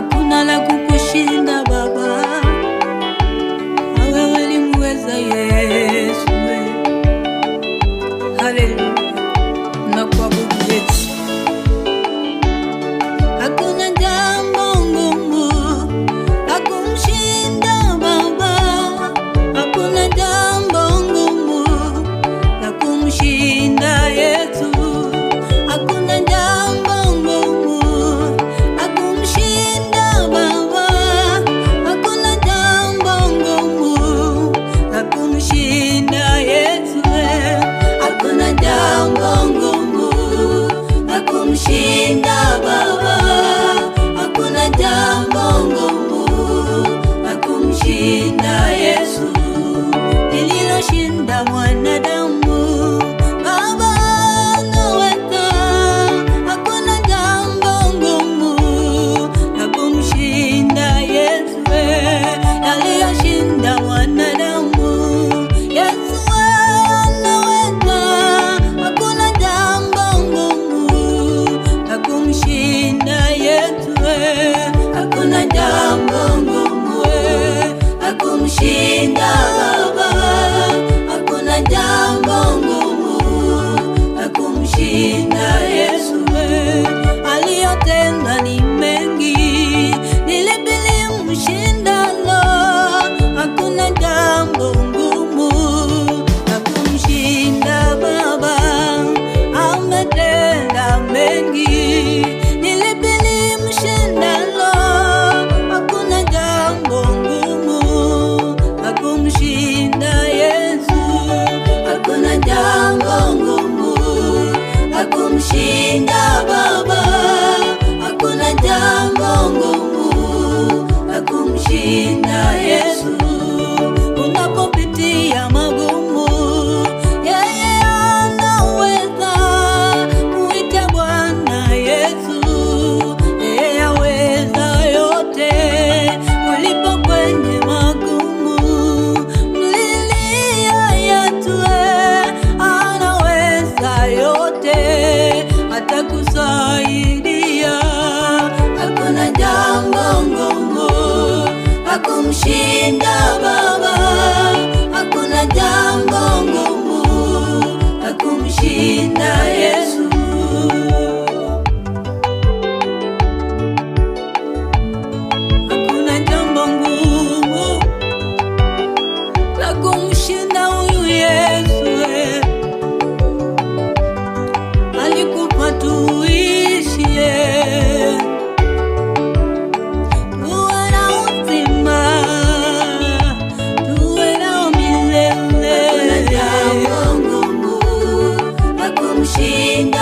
hakuna la kukushinda Baba, wewe ni muweza Yesu. Haleluya, nakuabudu Yesu. Hakuna jambo ngumu la kumshinda Baba, hakuna jambo ngumu la kumshinda Yesu. Hakuna jambo ngumu la kumshinda Baba, hakuna jambo ngumu la kumshinda Yesu. Hakuna jambo ngumu la kumshinda Baba, hakuna jambo ngumu la kumshinda Yesu. Lililoshinda mwanadamu Baba naweza, hakuna jambo ngumu la kumshinda Yesu. Aliyoshinda mwanadamu Yesu anaweza, hakuna jambo ngumu la kumshinda Yesu. Hakuna jambo ngumu la kumshinda Baba, hakuna jambo ngumu la kumshinda Yesu. Aliyotenda ni mengi, ni lipi limshindalo? Hakuna jambo ngumu la kumshinda Baba, ametenda mengi, ni lipi limshindalo? Hakuna jambo ngumu la kumshinda Yesu. Hakuna jambo ngumu la kumshinda Baba, hakuna jambo ngumu la kumshinda Yesu. Unapopitia magumu, yeye anaweza. Muite Bwana Yesu, yeye aweza yote. Ulipo kwenye magumu, mlilia Yesu, anaweza yote, atakusaidia. Hakuna jambo ngumu la kumshinda Baba, hakuna jambo ngumu la kumshinda Yesu. Hakuna jambo ngumu la kumshinda huyu Yesu. Alikufa tuishi, tuwe na uzima, tuwe na milele. Hakuna jambo ngumu la kumshinda